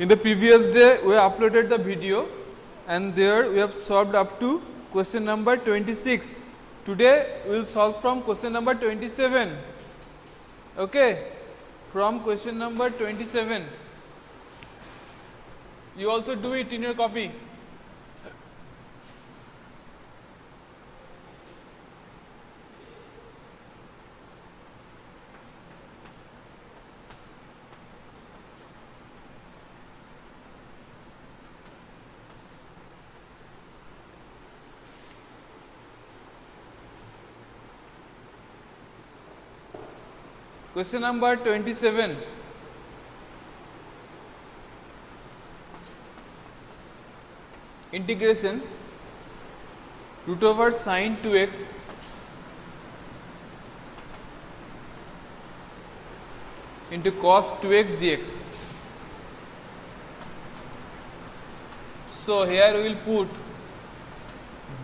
In the previous day we uploaded the video and there we have solved up to question number 26. Today we will solve from question number 27. Okay, from question number 27. You also do it in your copy. Question number 27. Integration root over sine 2x into cos 2x dx. So here we will put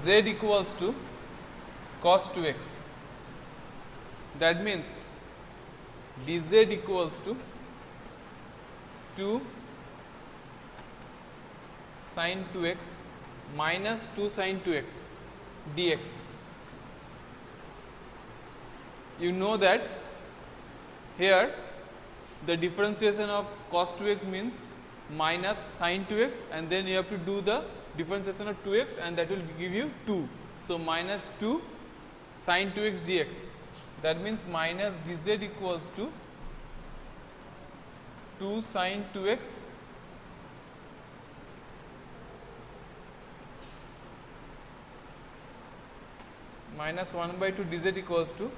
z equals to cos 2x. That means dz equals to 2 sin 2x minus 2 sin 2x dx. You know that here the differentiation of cos 2x means minus sin 2x, and then you have to do the differentiation of 2x and that will give you 2. So minus 2 sin 2x dx. That means minus dz equals to 2 sin 2x minus 1 by 2 dz equals to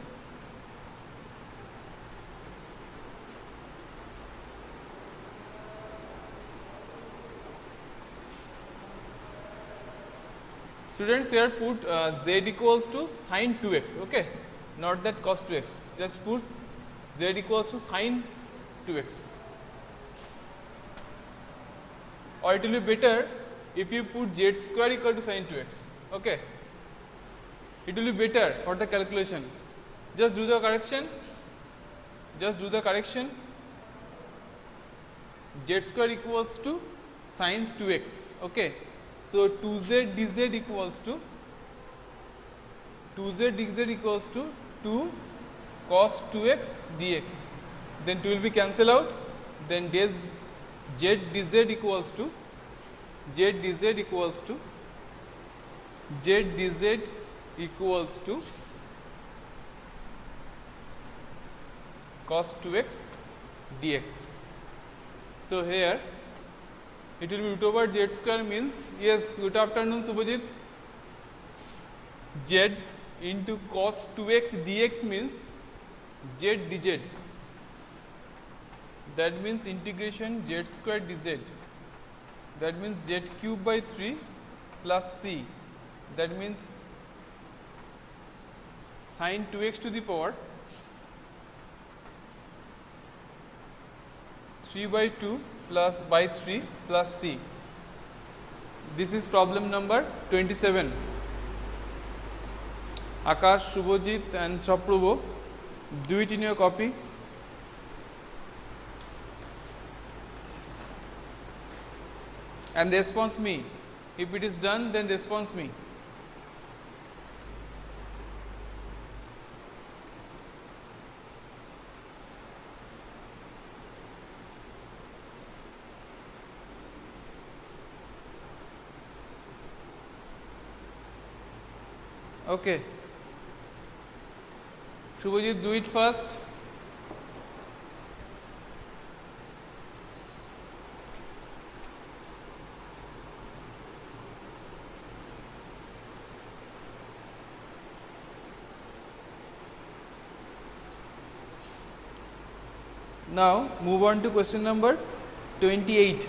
students here put z equals to sin 2x, okay, not that cos 2x, just put z equals to sin 2x, or it will be better if you put z square equal to sin 2x, okay, it will be better for the calculation. Just do the correction, z square equals to sin 2x, okay. So 2z dz equals to 2 cos 2x dx. Then 2 will be cancelled out. Then z dz equals to cos 2x dx. So here it will be root over z square means, yes, good afternoon Subhajit, z into cos 2x dx means z dz. That means integration z square dz. That means z cube by 3 plus c. That means sin 2x to the power 3 by 2 plus by 3 plus c. This is problem number 27. Akash, Shubhajit and Chaprabhu, do it in your copy. And response me. If it is done, then response me. Okay. Shubhajit, do it first. Now move on to question number 28.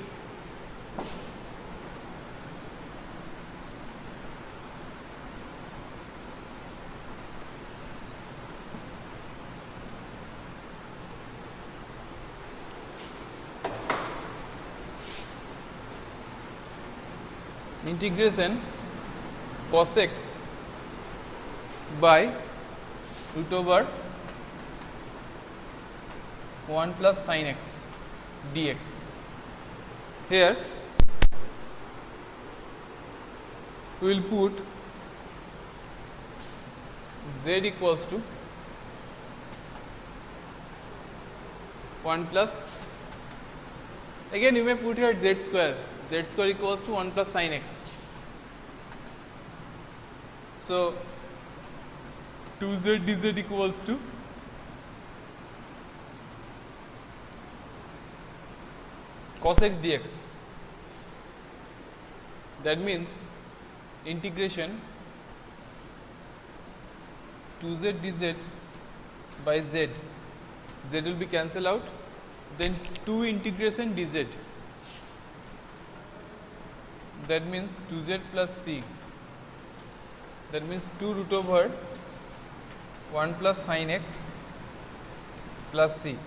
Integration cos x by root over 1 plus sin x dx. here we will put z equals to 1 plus, again you may put here z square equals to 1 plus sin x. So 2z dz equals to cos x dx. That means integration 2z dz by z, z will be cancelled out, then 2 integration dz, that means 2z plus c, that means 2 root over 1 plus sin x plus c.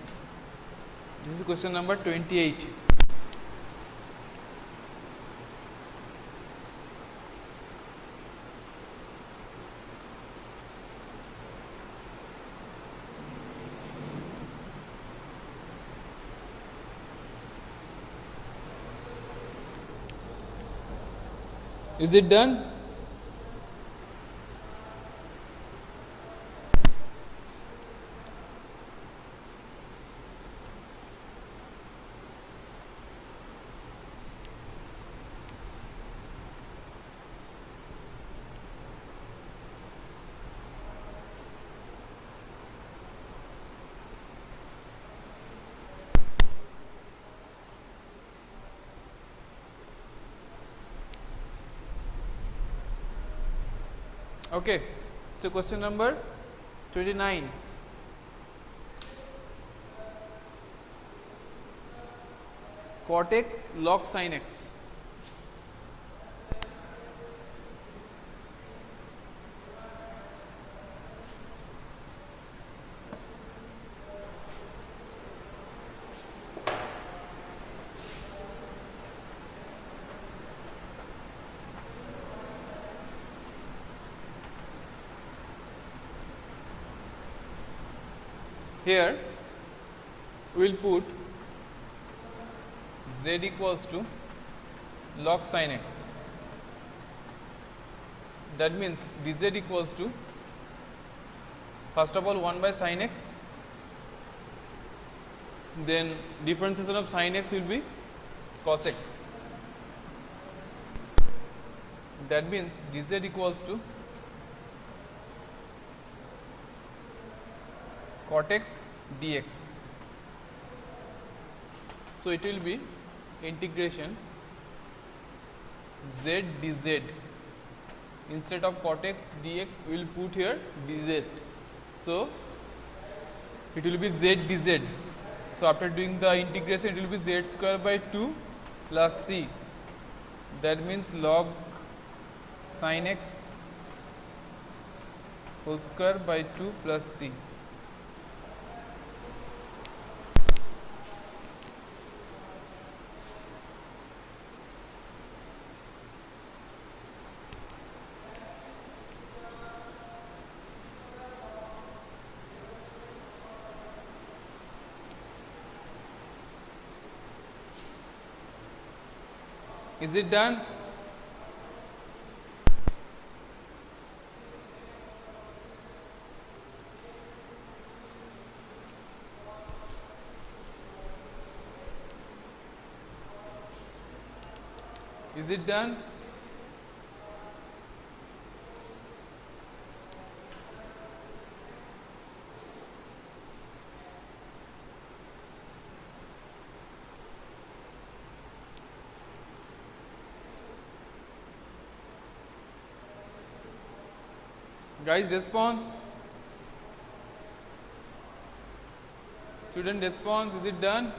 This is question number 28. Is it done? Okay, so question number 29. Cot x log sin x. Here we will put z equals to log sin x. That means dz equals to, first of all, 1 by sin x, then differentiation of sin x will be cos x. That means dz equals to cot x dx. So it will be integration z dz. Instead of cot x dx, we will put here dz. So it will be z dz. So after doing the integration, it will be z square by 2 plus c. That means log sin x whole square by 2 plus c. Is it done? Is it done? Guys, response. Student response. Is it done?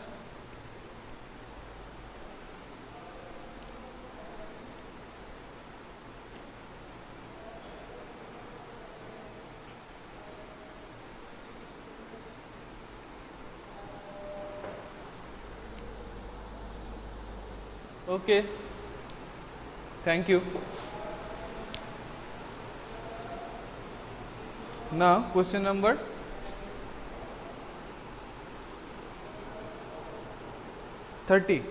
Okay. Thank you. Now question number 30.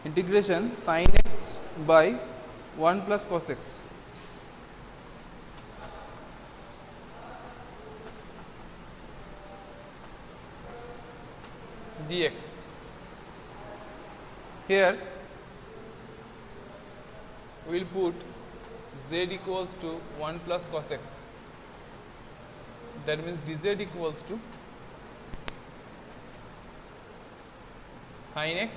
integration sin x by 1 plus cos x dx. Here we will put z equals to 1 plus cos x, that means dz equals to sin x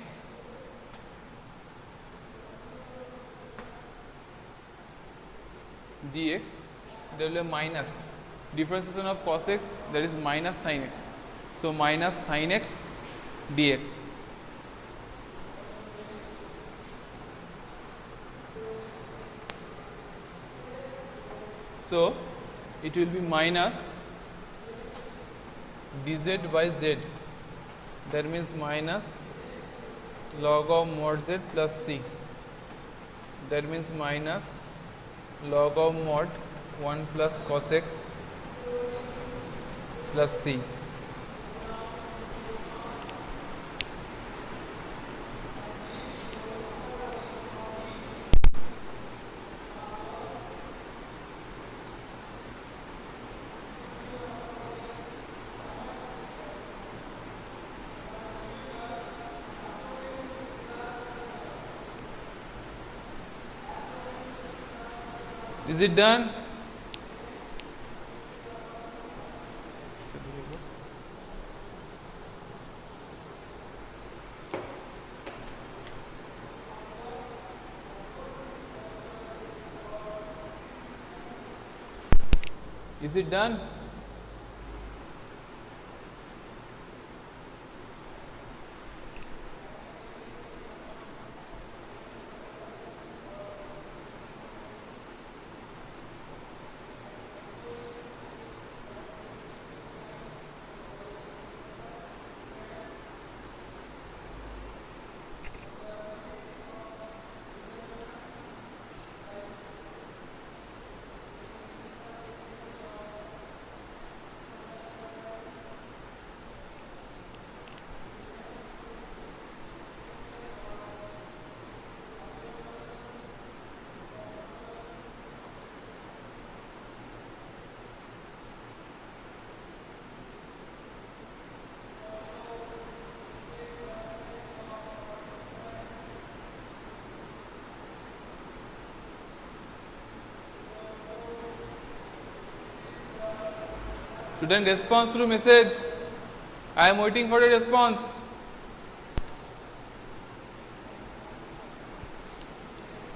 dx. There will be minus differentiation of cos x, that is minus sin x. So minus sin x dx. So it will be minus dz by z, that means minus log of mod z plus c, that means minus log of mod 1 plus cos x plus c. Is it done? Is it done? Student, response through message. I am waiting for a response.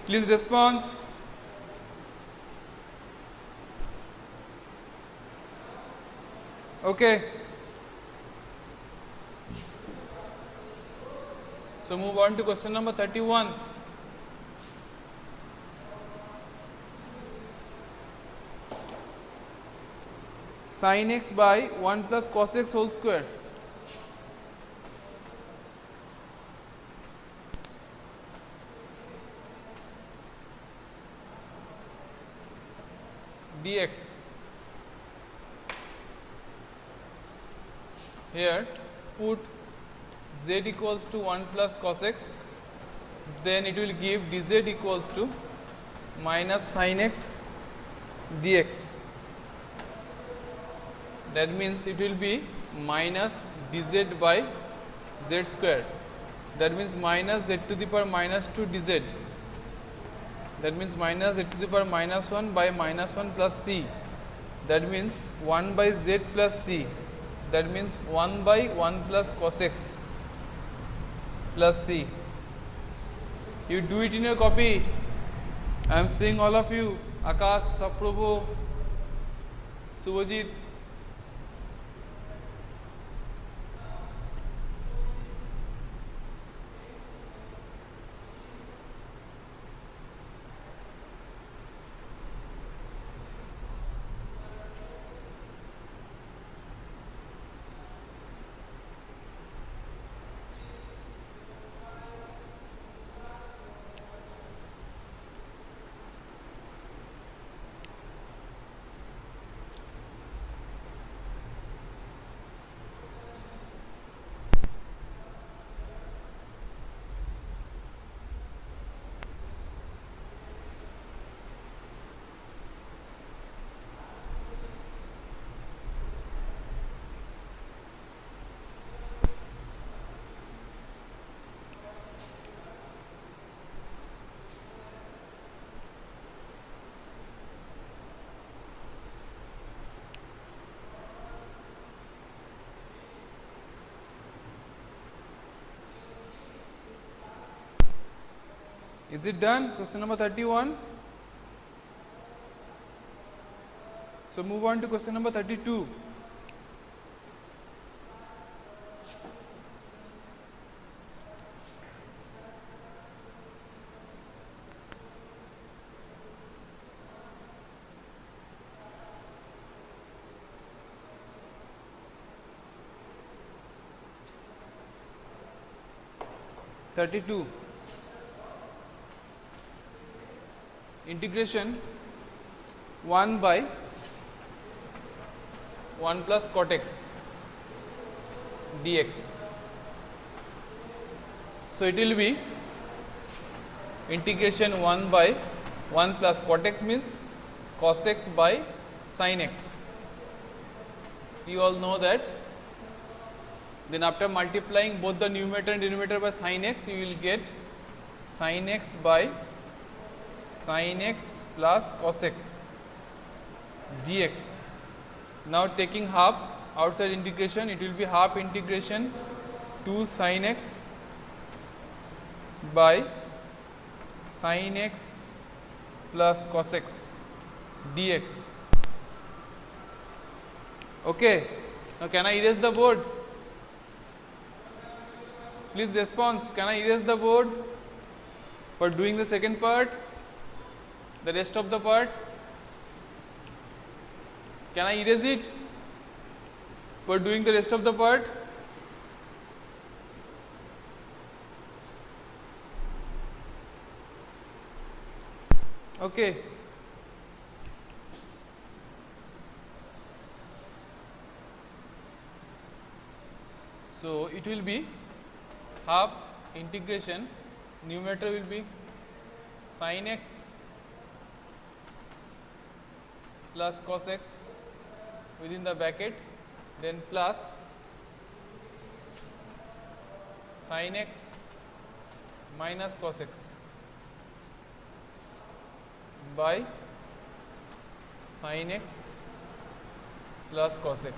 Please response. Okay. So move on to question number 31. Sin x by 1 plus cos x whole square. Dx. Here put z equals to 1 plus cos x, then it will give dz equals to minus sin x dx. That means it will be minus dz by z square. That means minus z to the power minus 2 dz. That means minus z to the power minus 1 by minus 1 plus c. That means 1 by z plus c. That means 1 by 1 plus cos x plus c. You do it in your copy. I am seeing all of you. Akash, Saprabhu, Subhajit. Is it done? Question number 31. So move on to question number 32. Integration 1 by 1 plus cot x dx. So it will be integration 1 by 1 plus cot x means cos x by sin x. You all know that. Then after multiplying both the numerator and denominator by sin x, you will get sin x by sin x plus cos x dx. Now taking half outside integration, it will be half integration 2 sin x by sin x plus cos x dx. Okay. Now can I erase the board? Please response. Can I erase the board for doing the second part? The rest of the part? Can I erase it for doing the rest of the part? Okay. So it will be half integration, numerator will be sin x plus cos x within the bracket, then plus sin x minus cos x by sin x plus cos x.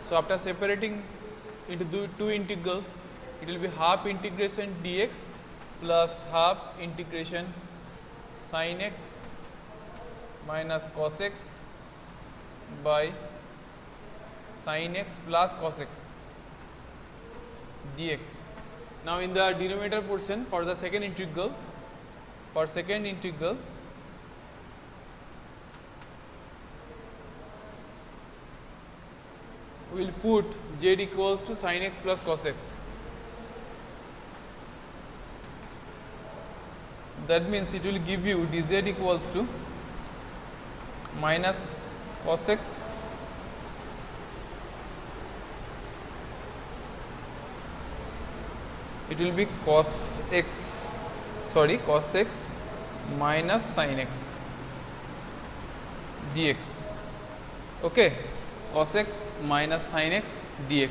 So after separating into two integrals, it will be half integration dx plus half integration sin x minus cos x by sin x plus cos x dx. Now in the denominator portion for the second integral, we will put z equals to sin x plus cos x. That means it will give you dz equals to minus cos x it will be cos x minus sin x dx. Okay, cos x minus sin x dx.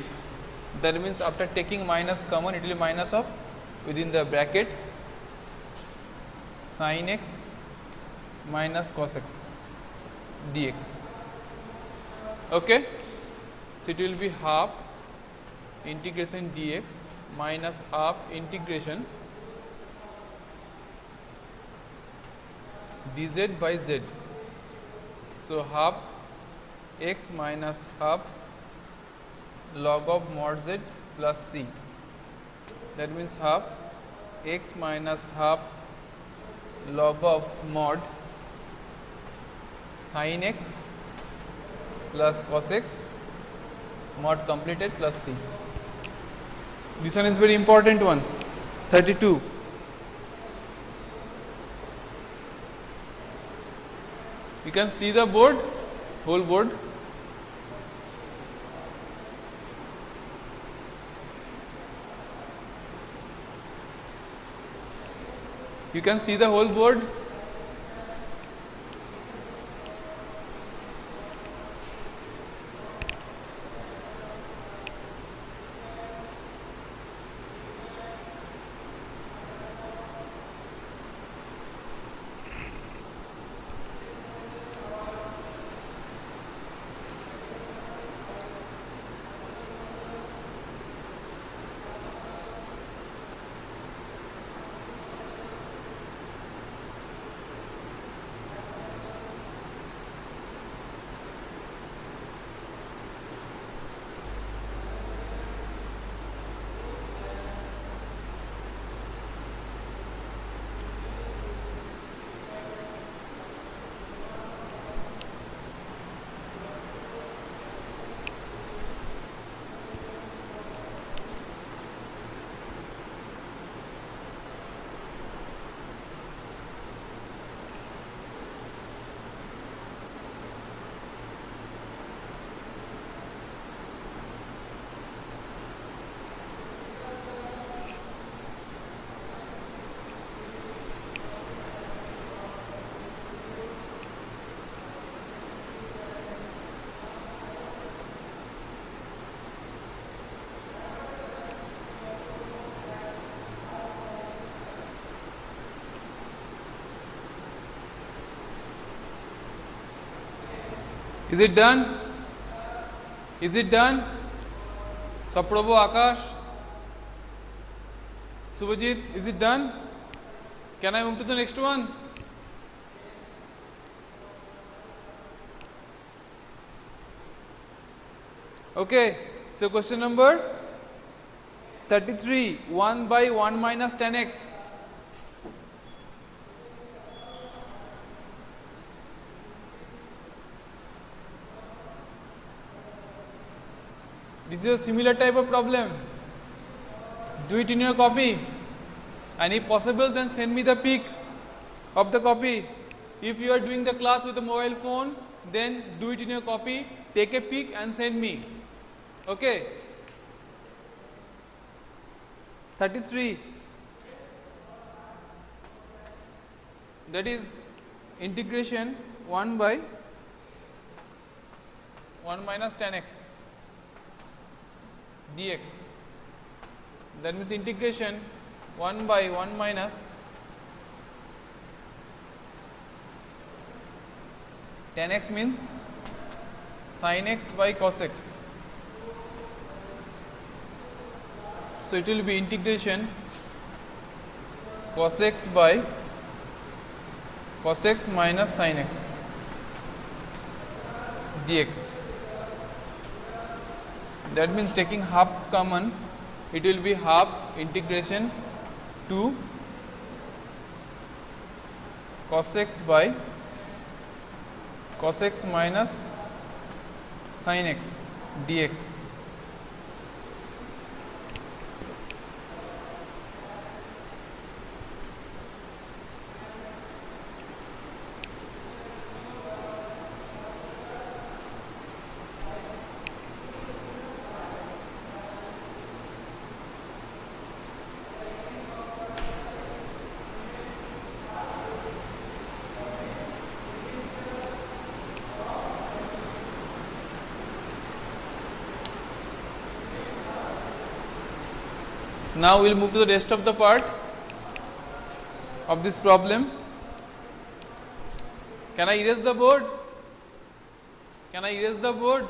That means after taking minus common, it will be minus of within the bracket sin x minus cos x dx. Okay, so it will be half integration dx minus half integration dz by z. So half x minus half log of mod z plus c. That means half x minus half log of mod sin x plus cos x mod completed plus c. This one is very important one. 32. You can see the board, whole board. You can see the whole board. Is it done? Is it done? Saprabhu, Akash, Subhajit, is it done? Can I move to the next one? Okay, so question number 33, 1 by 1 minus 10x. This is a similar type of problem. Do it in your copy, and if possible then send me the pic of the copy. If you are doing the class with a mobile phone, then do it in your copy, take a pic and send me. Okay. 33, that is integration 1 by 1 minus 10x dx. That means integration 1 by 1 minus 10x means sin x by cos x. So it will be integration cos x by cos x minus sin x dx. That means taking half common, it will be half integration 2 cos x by cos x minus sin x dx. Now we will move to the rest of the part of this problem. Can I erase the board? Can I erase the board?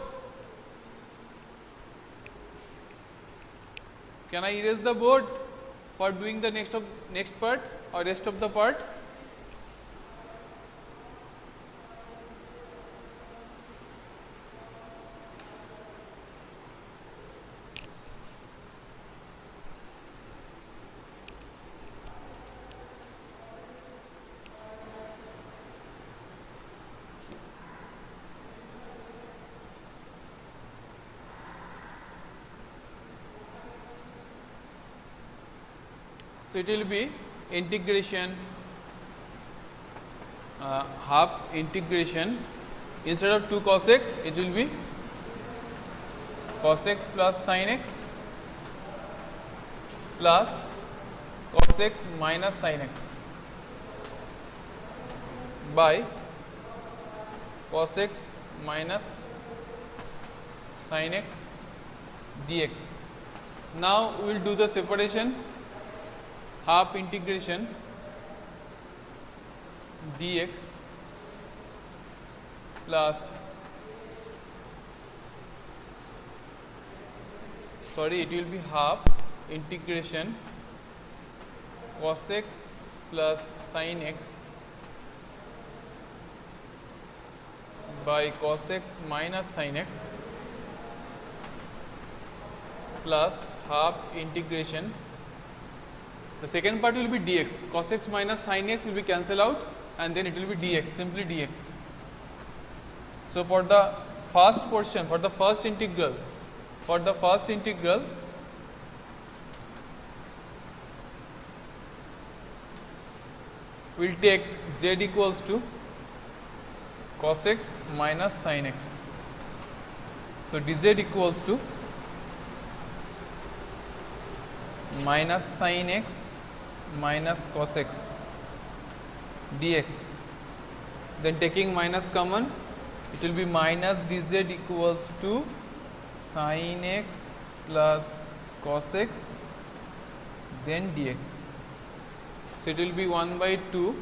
Can I erase the board for doing the next part or rest of the part? So it will be integration half integration, instead of 2 cos x it will be cos x plus sin x plus cos x minus sin x by cos x minus sin x dx. Now we will do the separation, half integration dx plus it will be half integration cos x plus sin x by cos x minus sin x plus half integration. The second part will be dx, cos x minus sin x will be cancelled out and then it will be dx, simply dx. So for the first portion, for the first integral, we will take z equals to cos x minus sin x. So dz equals to minus sin x minus cos x dx. Then taking minus common, it will be minus dz equals to sin x plus cos x then dx. So it will be 1 by 2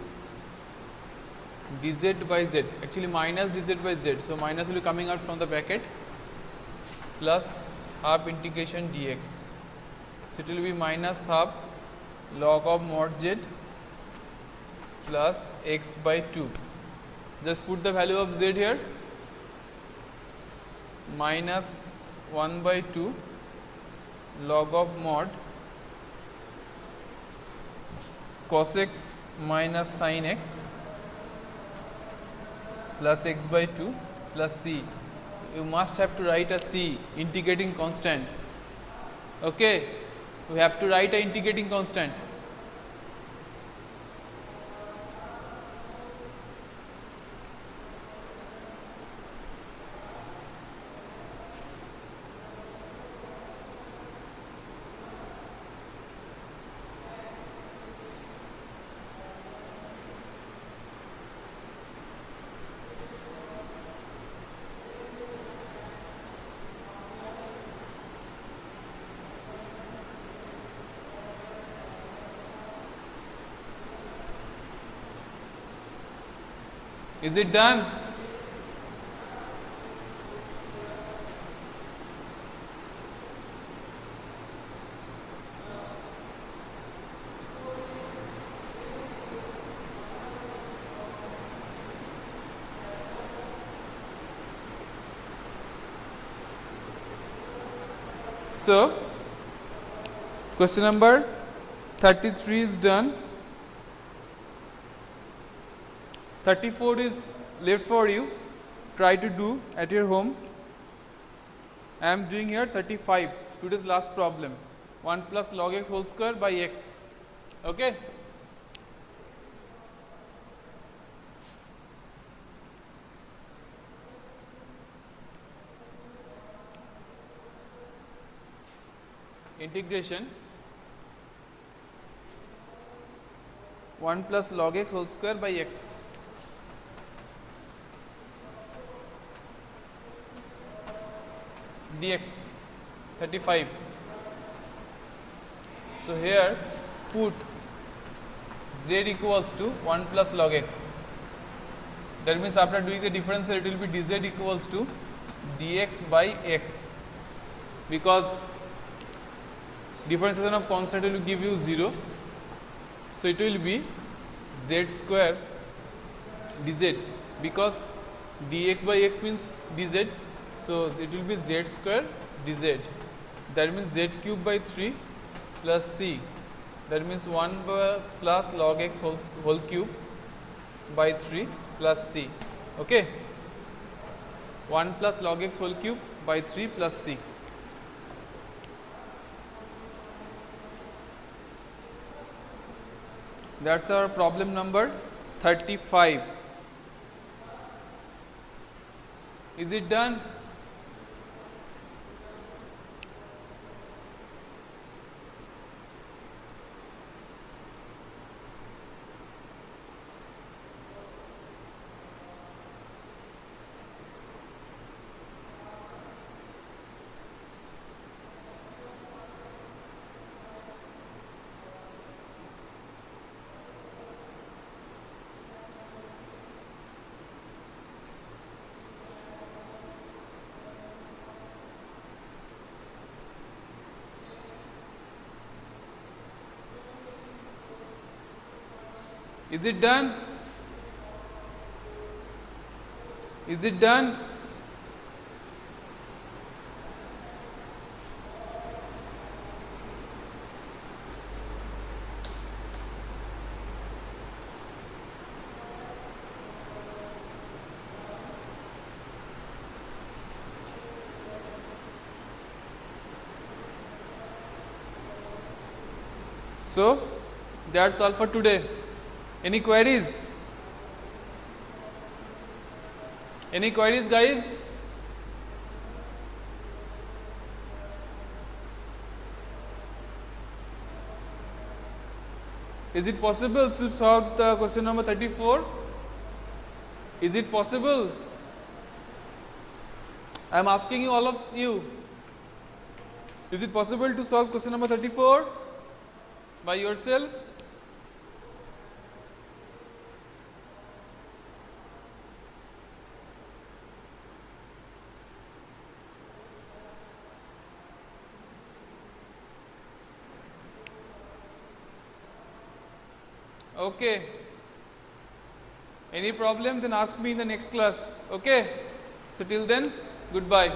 dz by z, actually minus dz by z, so minus will be coming out from the bracket, plus half integration dx. So it will be minus half log of mod z plus x by 2. Just put the value of z here, minus 1 by 2 log of mod cos x minus sin x plus x by 2 plus c. You must have to write a c, integrating constant. Okay, we have to write a integrating constant. Is it done? So, question number 33 is done. 34 is left for you. Try to do at your home. I am doing here 35, today's last problem. 1 plus log x whole square by x. Okay. Integration 1 plus log x whole square by x. Dx 35. So here put z equals to 1 plus log x. That means after doing the differential it will be dz equals to dx by x, because differentiation of constant will give you 0. So it will be z square dz, because dx by x means dz. So it will be z square dz. That means z cube by 3 plus c. That means 1 plus log x whole cube by 3 plus c. Okay. 1 plus log x whole cube by 3 plus c. That's our problem number 35. Is it done? Is it done? Is it done? So that's all for today. Any queries? Any queries, guys? Is it possible to solve the question number 34? Is it possible? I am asking you, all of you. Is it possible to solve question number 34 by yourself? Okay. Any problem, then ask me in the next class. Okay. So till then, goodbye.